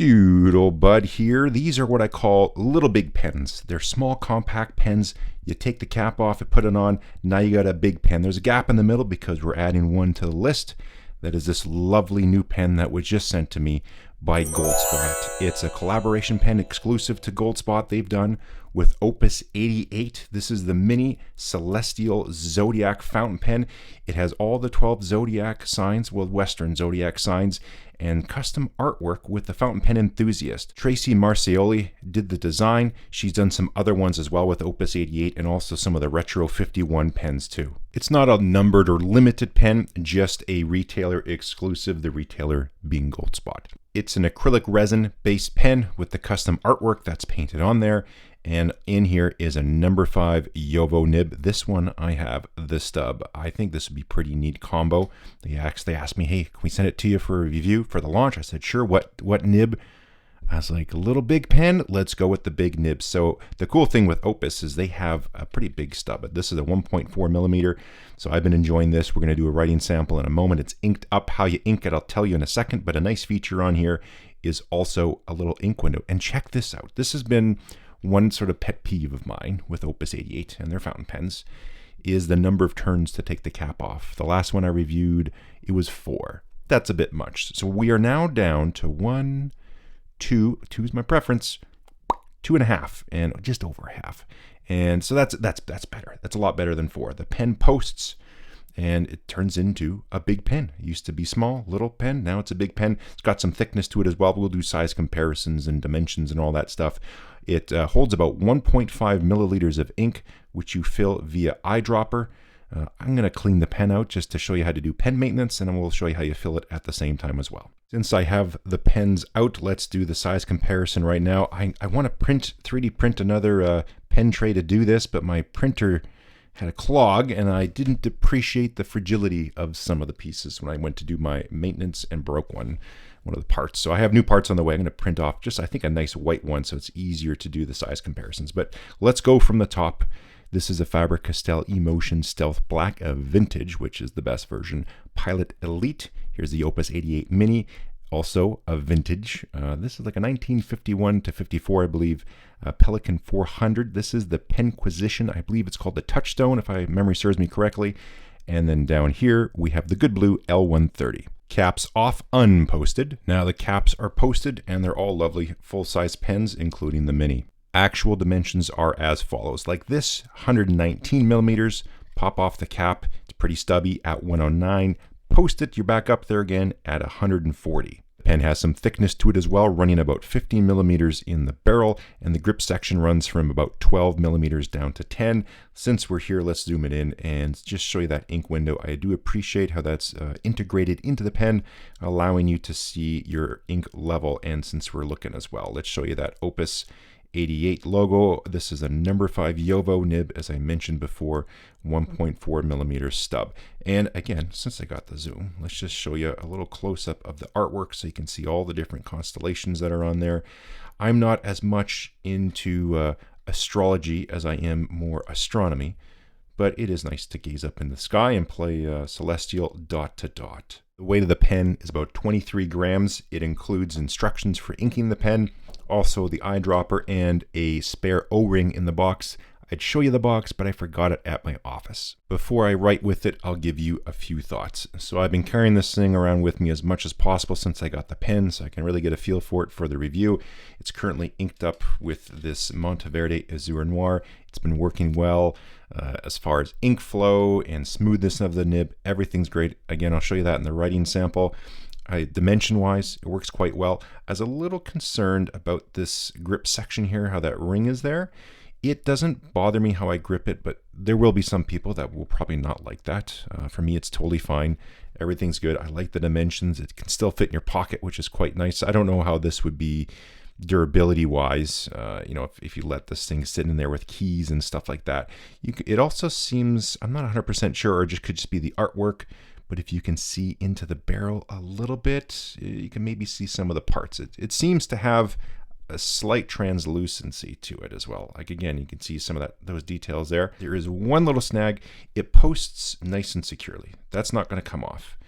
Doodlebud here. These are what I call little big pens. They're small compact pens. You take the cap off and put it on. Now you got a big pen. There's a gap in the middle because we're adding one to the list. That is this lovely new pen that was just sent to me by Goldspot. It's a collaboration pen exclusive to Goldspot they've done with Opus 88. This is the Mini Celestial Zodiac fountain pen. It has all the 12 zodiac signs, well, Western zodiac signs, and custom artwork with the fountain pen enthusiast. Tracy Marcioli did the design. She's done some other ones as well with Opus 88 and also some of the Retro 51 pens too. It's not a numbered or limited pen, just a retailer exclusive, the retailer being Goldspot. It's an acrylic resin based pen with the custom artwork that's painted on there. And in here is a number 5 Yovo nib. This one I have the stub. I think this would be pretty neat combo. They asked me, hey, can we send it to you for a review for the launch? I said, sure. What nib? I was like, a little big pen. Let's go with the big nib. So the cool thing with Opus is they have a pretty big stub. This is a 1.4 millimeter. So I've been enjoying this. We're going to do a writing sample in a moment. It's inked up. How you ink it, I'll tell you in a second. But a nice feature on here is also a little ink window. And check this out. This has been one sort of pet peeve of mine with Opus 88 and their fountain pens is the number of turns to take the cap off. The last one I reviewed, it was 4. That's a bit much. So we are now down to 1, 2 is my preference, 2.5, and just over half. And so that's better. That's a lot better than 4. The pen posts and it turns into a big pen. It used to be small, little pen. Now it's a big pen. It's got some thickness to it as well. We'll do size comparisons and dimensions and all that stuff. It holds about 1.5 milliliters of ink, which you fill via eyedropper. I'm going to clean the pen out just to show you how to do pen maintenance, and then we'll show you how you fill it at the same time as well. Since I have the pens out, let's do the size comparison right now. I want to 3D print another pen tray to do this, but my printer had a clog and I didn't appreciate the fragility of some of the pieces when I went to do my maintenance and broke one of the parts. So I have new parts on the way. I'm going to print off just, I think, a nice white one so it's easier to do the size comparisons. But let's go from the top. This is a Faber-Castell Emotion Stealth Black, a vintage, which is the best version. Pilot Elite. Here's the Opus 88 Mini, also a vintage. This is like a 1951 to 54, I believe. Pelican 400. This is the Penquisition. I believe it's called the Touchstone, if my memory serves me correctly. And then down here, we have the Good Blue L130. Caps off, unposted. Now the caps are posted, and they're all lovely full-size pens, including the Mini. Actual dimensions are as follows. Like this, 119 millimeters. Pop off the cap. It's pretty stubby at 109. Post it, you're back up there again at 140. The pen has some thickness to it as well, running about 15 millimeters in the barrel, and the grip section runs from about 12 millimeters down to 10. Since we're here, let's zoom it in and just show you that ink window. I do appreciate how that's integrated into the pen, allowing you to see your ink level. And since we're looking as well, let's show you that Opus 88 logo. This is a number 5 Yovo nib, as I mentioned before, 1.4 millimeter stub. And again, since I got the zoom, let's just show you a little close-up of the artwork so you can see all the different constellations that are on there. I'm not as much into astrology as I am more astronomy, but it is nice to gaze up in the sky and play celestial dot to dot. The weight of the pen is about 23 grams. It includes instructions for inking the pen, also the eyedropper, and a spare O-ring in the box. I'd show you the box, but I forgot it at my office. Before I write with it, I'll give you a few thoughts. So I've been carrying this thing around with me as much as possible since I got the pen, so I can really get a feel for it for the review. It's currently inked up with this Monteverde Azure Noir. It's been working well as far as ink flow and smoothness of the nib. Everything's great. Again, I'll show you that in the writing sample. Dimension-wise, it works quite well. I was a little concerned about this grip section here, how that ring is there. It doesn't bother me how I grip it, but there will be some people that will probably not like that. For me, it's totally fine. Everything's good. I like the dimensions. It can still fit in your pocket, which is quite nice. I don't know how this would be durability-wise, if you let this thing sit in there with keys and stuff like that. It also seems, I'm not 100% sure, or could just be the artwork, but if you can see into the barrel a little bit, you can maybe see some of the parts. It seems to have a slight translucency to it as well. Like again, you can see some of those details there. There is one little snag. It posts nice and securely. That's not going to come off.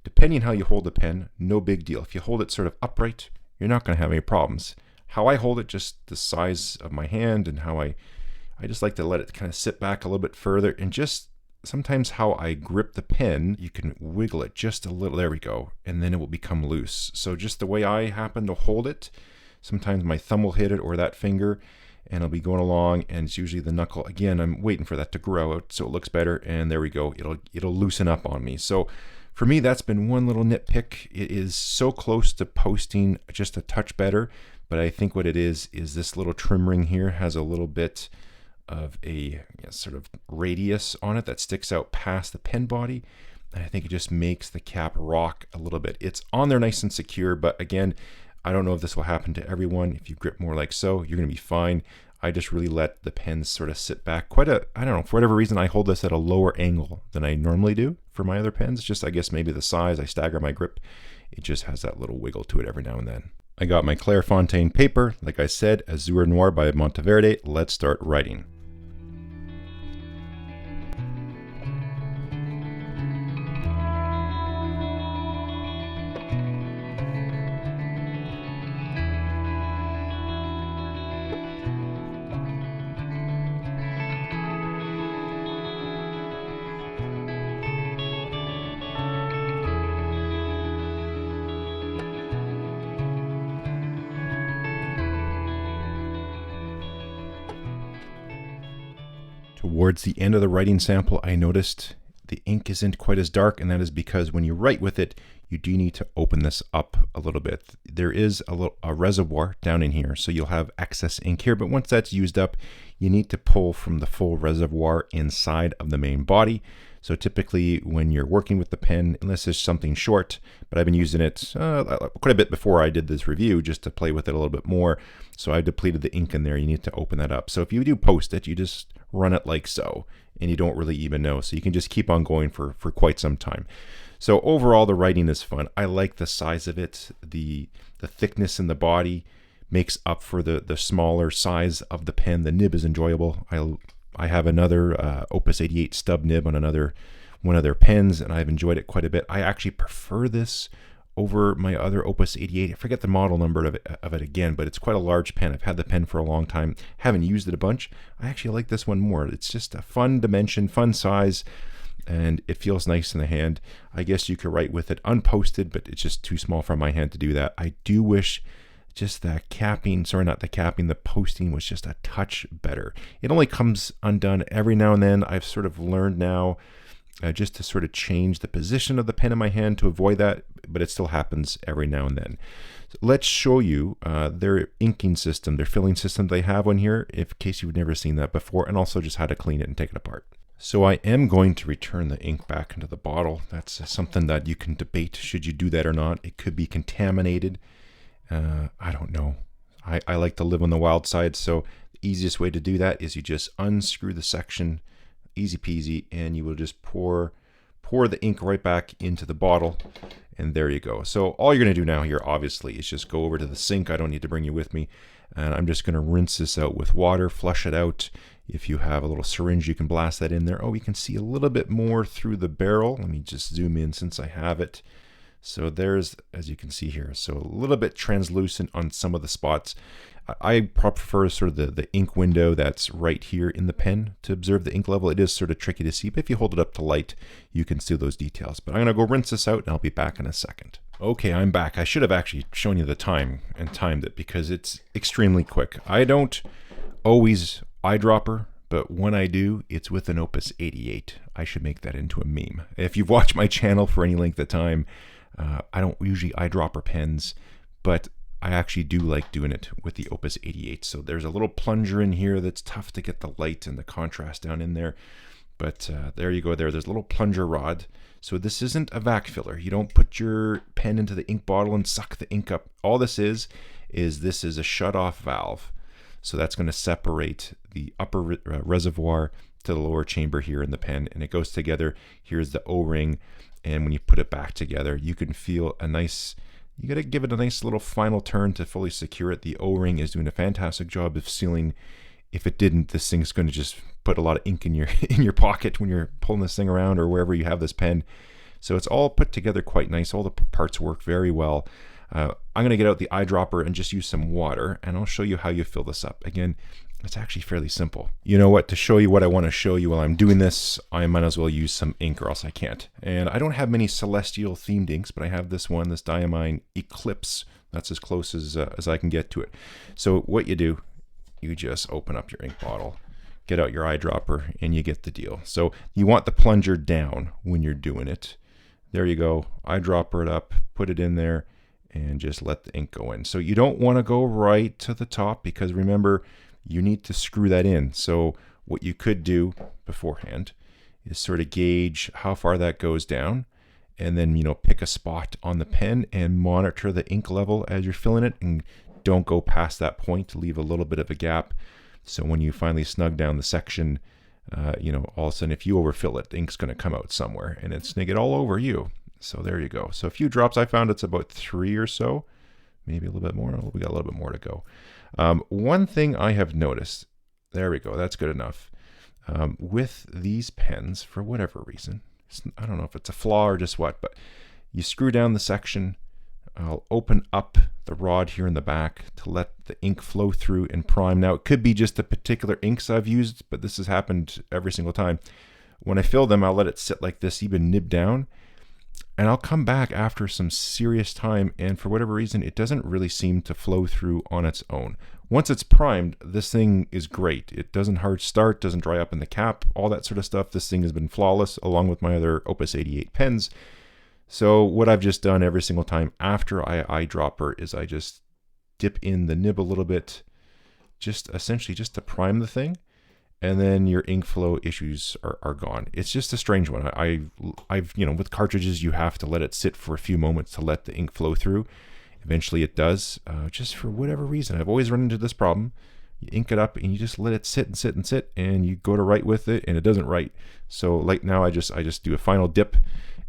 Depending on how you hold the pen, no big deal. If you hold it sort of upright, you're not going to have any problems. How I hold it, just the size of my hand, and how I just like to let it kind of sit back a little bit further, and just sometimes how I grip the pen, you can wiggle it just a little, there we go, and then it will become loose. So just the way I happen to hold it, sometimes my thumb will hit it or that finger, and I'll be going along, and it's usually the knuckle. Again, I'm waiting for that to grow out so it looks better, and there we go, it'll loosen up on me. So for me, that's been one little nitpick. It is so close to posting just a touch better, but I think what it is this little trim ring here has a little bit of a sort of radius on it that sticks out past the pen body. And I think it just makes the cap rock a little bit. It's on there nice and secure, but again, I don't know if this will happen to everyone. If you grip more like so, you're gonna be fine. I just really let the pens sort of sit back I don't know, for whatever reason, I hold this at a lower angle than I normally do for my other pens. Just, I guess maybe the size, I stagger my grip. It just has that little wiggle to it every now and then. I got my Clairefontaine paper, like I said, Azure Noir by Monteverde. Let's start writing. Towards the end of the writing sample, I noticed the ink isn't quite as dark, and that is because when you write with it, you do need to open this up a little bit. There is a reservoir down in here, so you'll have excess ink here, but once that's used up, you need to pull from the full reservoir inside of the main body. So typically when you're working with the pen, unless it's something short, but I've been using it quite a bit before I did this review just to play with it a little bit more. So I depleted the ink in there. You need to open that up. So if you do post it, you just run it like so, and you don't really even know. So you can just keep on going for quite some time. So overall, the writing is fun. I like the size of it. The thickness in the body makes up for the smaller size of the pen. The nib is enjoyable. I have another Opus 88 stub nib on one of their pens, and I've enjoyed it quite a bit. I actually prefer this over my other Opus 88. I forget the model number of it again, but it's quite a large pen. I've had the pen for a long time, haven't used it a bunch. I actually like this one more. It's just a fun dimension, fun size, and it feels nice in the hand. I guess you could write with it unposted, but it's just too small for my hand to do that. I do wish just the posting was just a touch better. It only comes undone every now and then. I've sort of learned now just to sort of change the position of the pen in my hand to avoid that, but it still happens every now and then. So let's show you their inking system, their filling system they have on here, in case you've never seen that before, and also just how to clean it and take it apart. So I am going to return the ink back into the bottle. That's something that you can debate, should you do that or not. It could be contaminated. I don't know. I like to live on the wild side, so the easiest way to do that is you just unscrew the section, easy peasy, and you will just pour the ink right back into the bottle, and there you go. So all you're going to do now here, obviously, is just go over to the sink. I don't need to bring you with me, and I'm just going to rinse this out with water, flush it out. If you have a little syringe, you can blast that in there. Oh, you can see a little bit more through the barrel. Let me just zoom in since I have it. So there's, as you can see here, so a little bit translucent on some of the spots. I prefer sort of the ink window that's right here in the pen to observe the ink level. It is sort of tricky to see, but if you hold it up to light, you can see those details. But I'm gonna go rinse this out and I'll be back in a second. Okay, I'm back. I should have actually shown you the time and timed it because it's extremely quick. I don't always eyedropper, but when I do, it's with an Opus 88. I should make that into a meme. If you've watched my channel for any length of time, I don't usually eyedropper pens, but I actually do like doing it with the Opus 88. So there's a little plunger in here that's tough to get the light and the contrast down in there. But there you go there. There's a little plunger rod. So this isn't a vac filler. You don't put your pen into the ink bottle and suck the ink up. All this is a shut-off valve. So that's going to separate the upper reservoir to the lower chamber here in the pen, and it goes together. Here's the O-ring, and when you put it back together, you can feel a nice, you got to give it a nice little final turn to fully secure it. The O-ring is doing a fantastic job of sealing. If it didn't, this thing's going to just put a lot of ink in your pocket when you're pulling this thing around or wherever you have this pen. So it's all put together quite nice. All the parts work very well. I'm going to get out the eyedropper and just use some water, and I'll show you how you fill this up. Again, it's actually fairly simple. You know what, to show you what I want to show you while I'm doing this, I might as well use some ink or else I can't. And I don't have many celestial themed inks, but I have this one, this Diamine Eclipse. That's as close as I can get to it. So what you do, you just open up your ink bottle, get out your eyedropper, and you get the deal. So you want the plunger down when you're doing it. There you go, eyedropper it up, put it in there, and just let the ink go in. So you don't want to go right to the top, because remember, you need to screw that in. So what you could do beforehand is sort of gauge how far that goes down, and then, you know, pick a spot on the pen and monitor the ink level as you're filling it, and don't go past that point. Leave a little bit of a gap, so when you finally snug down the section, you know, all of a sudden if you overfill it, the ink's going to come out somewhere and it's going to get all over you. So there you go. So a few drops. I found it's about 3 or so, maybe a little bit more. We got a little bit more to go. One thing I have noticed, there we go, that's good enough. With these pens, for whatever reason, I don't know if it's a flaw or just what, but you screw down the section. I'll open up the rod here in the back to let the ink flow through and prime. Now, it could be just the particular inks I've used, but this has happened every single time. When I fill them, I'll let it sit like this, even nib down, and I'll come back after some serious time, and for whatever reason, it doesn't really seem to flow through on its own. Once it's primed, this thing is great. It doesn't hard start, doesn't dry up in the cap, all that sort of stuff. This thing has been flawless, along with my other Opus 88 pens. So what I've just done every single time after I eyedropper is I just dip in the nib a little bit, just essentially just to prime the thing, and then your ink flow issues are gone. It's just a strange one. I've you know, with cartridges, you have to let it sit for a few moments to let the ink flow through. Eventually it does, just for whatever reason. I've always run into this problem. You ink it up and you just let it sit and sit and sit, and you go to write with it and it doesn't write. So like now I just do a final dip,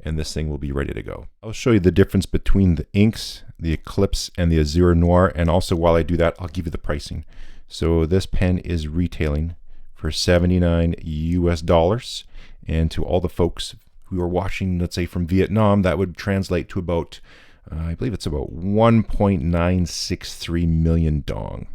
and this thing will be ready to go. I'll show you the difference between the inks, the Eclipse and the Azure Noir, and also while I do that, I'll give you the pricing. So this pen is retailing for $79 US, and to all the folks who are watching, let's say from Vietnam, that would translate to about, I believe it's about 1.963 million dong.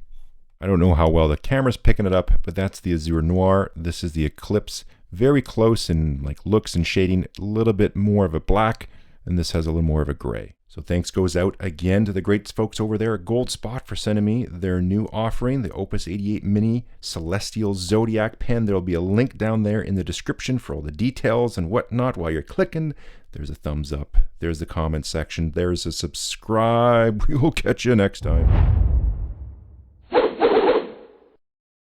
I don't know how well the camera's picking it up, but that's the Azure Noir. This is the Eclipse. Very close in like looks and shading, a little bit more of a black, and this has a little more of a gray. So thanks goes out again to the great folks over there at Goldspot for sending me their new offering, the Opus 88 Mini Celestial Zodiac pen. There'll be a link down there in the description for all the details and whatnot. While you're clicking, there's a thumbs up, there's the comment section, there's a subscribe. We will catch you next time.